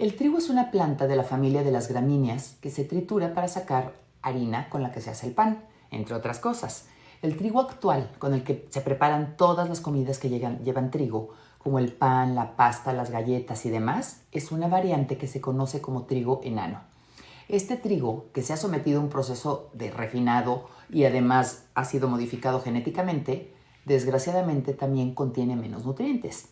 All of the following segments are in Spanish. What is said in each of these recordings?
El trigo es una planta de la familia de las gramíneas que se tritura para sacar harina con la que se hace el pan, entre otras cosas. El trigo actual, con el que se preparan todas las comidas que llevan trigo, como el pan, la pasta, las galletas y demás, es una variante que se conoce como trigo enano. Este trigo, que se ha sometido a un proceso de refinado y además ha sido modificado genéticamente, desgraciadamente también contiene menos nutrientes.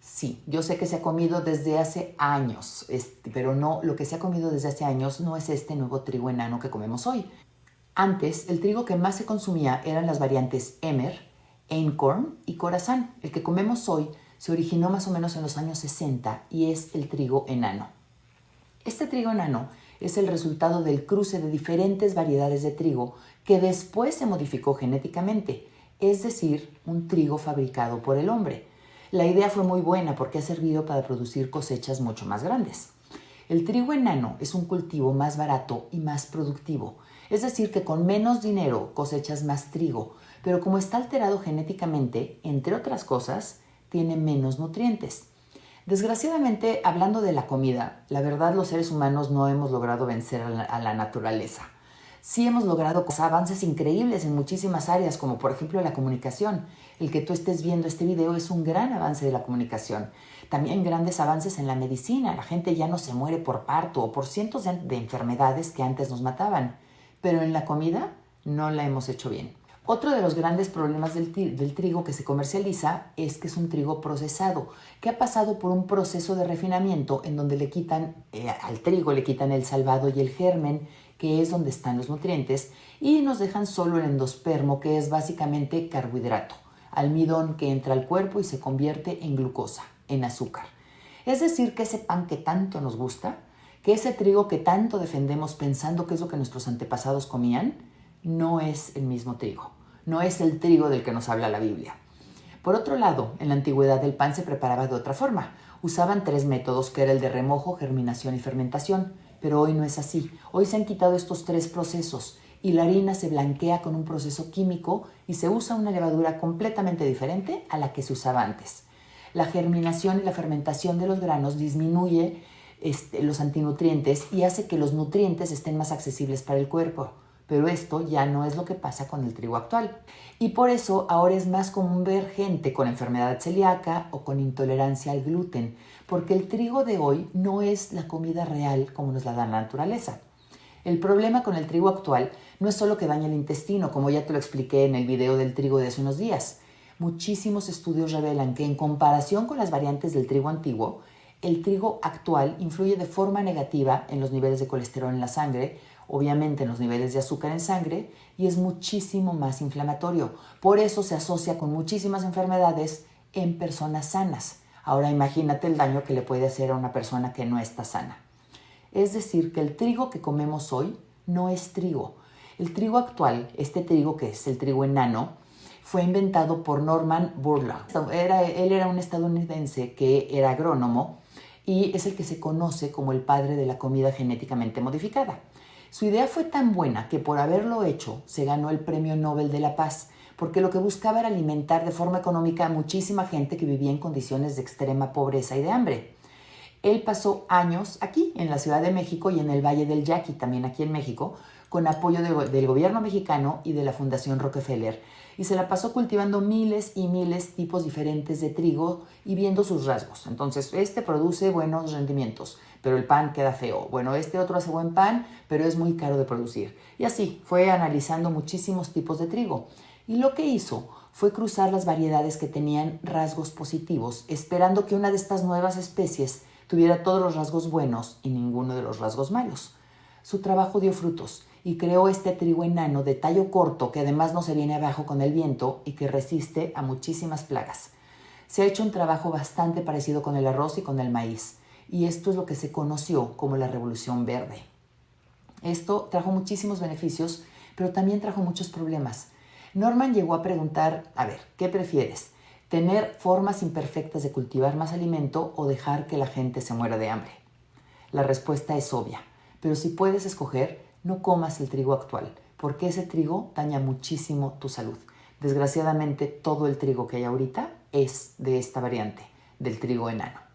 Sí, yo sé que se ha comido desde hace años, pero no, lo que se ha comido desde hace años no es este nuevo trigo enano que comemos hoy. Antes, el trigo que más se consumía eran las variantes Emmer, Einkorn y Khorasan. El que comemos hoy se originó más o menos en los años 60 y es el trigo enano. Este trigo enano es el resultado del cruce de diferentes variedades de trigo que después se modificó genéticamente, es decir, un trigo fabricado por el hombre. La idea fue muy buena porque ha servido para producir cosechas mucho más grandes. El trigo enano es un cultivo más barato y más productivo, es decir, que con menos dinero cosechas más trigo, pero como está alterado genéticamente, entre otras cosas, tiene menos nutrientes. Desgraciadamente, hablando de la comida, la verdad los seres humanos no hemos logrado vencer a la naturaleza. Sí hemos logrado avances increíbles en muchísimas áreas, como por ejemplo la comunicación. El que tú estés viendo este video es un gran avance de la comunicación. También grandes avances en la medicina. La gente ya no se muere por parto o por cientos de enfermedades que antes nos mataban. Pero en la comida no la hemos hecho bien. Otro de los grandes problemas del trigo que se comercializa es que es un trigo procesado, que ha pasado por un proceso de refinamiento en donde al trigo le quitan el salvado y el germen, que es donde están los nutrientes, y nos dejan solo el endospermo, que es básicamente carbohidrato, almidón que entra al cuerpo y se convierte en glucosa, en azúcar. Es decir, que ese pan que tanto nos gusta, que ese trigo que tanto defendemos pensando que es lo que nuestros antepasados comían, no es el mismo trigo, no es el trigo del que nos habla la Biblia. Por otro lado, en la antigüedad el pan se preparaba de otra forma. Usaban 3 métodos, que era el de remojo, germinación y fermentación, pero hoy no es así. Hoy se han quitado estos 3 procesos y la harina se blanquea con un proceso químico y se usa una levadura completamente diferente a la que se usaba antes. La germinación y la fermentación de los granos disminuye los antinutrientes y hace que los nutrientes estén más accesibles para el cuerpo. Pero esto ya no es lo que pasa con el trigo actual. Y por eso ahora es más común ver gente con enfermedad celíaca o con intolerancia al gluten, porque el trigo de hoy no es la comida real como nos la da la naturaleza. El problema con el trigo actual no es solo que daña el intestino, como ya te lo expliqué en el video del trigo de hace unos días. Muchísimos estudios revelan que en comparación con las variantes del trigo antiguo, el trigo actual influye de forma negativa en los niveles de colesterol en la sangre, obviamente en los niveles de azúcar en sangre, y es muchísimo más inflamatorio. Por eso se asocia con muchísimas enfermedades en personas sanas. Ahora imagínate el daño que le puede hacer a una persona que no está sana. Es decir, que el trigo que comemos hoy no es trigo. El trigo actual, este trigo que es el trigo enano, fue inventado por Norman Borlaug. Él era un estadounidense que era agrónomo y es el que se conoce como el padre de la comida genéticamente modificada. Su idea fue tan buena que por haberlo hecho se ganó el Premio Nobel de la Paz, porque lo que buscaba era alimentar de forma económica a muchísima gente que vivía en condiciones de extrema pobreza y de hambre. Él pasó años aquí, en la Ciudad de México y en el Valle del Yaqui, también aquí en México, con apoyo del gobierno mexicano y de la Fundación Rockefeller. Y se la pasó cultivando miles y miles tipos diferentes de trigo y viendo sus rasgos. Entonces, este produce buenos rendimientos, pero el pan queda feo. Bueno, este otro hace buen pan, pero es muy caro de producir. Y así, fue analizando muchísimos tipos de trigo. Y lo que hizo fue cruzar las variedades que tenían rasgos positivos, esperando que una de estas nuevas especies tuviera todos los rasgos buenos y ninguno de los rasgos malos. Su trabajo dio frutos y creó este trigo enano de tallo corto que además no se viene abajo con el viento y que resiste a muchísimas plagas. Se ha hecho un trabajo bastante parecido con el arroz y con el maíz, y esto es lo que se conoció como la Revolución Verde. Esto trajo muchísimos beneficios, pero también trajo muchos problemas. Norman llegó a preguntar, ¿qué prefieres? ¿Tener formas imperfectas de cultivar más alimento o dejar que la gente se muera de hambre? La respuesta es obvia, pero si puedes escoger, no comas el trigo actual, porque ese trigo daña muchísimo tu salud. Desgraciadamente, todo el trigo que hay ahorita es de esta variante, del trigo enano.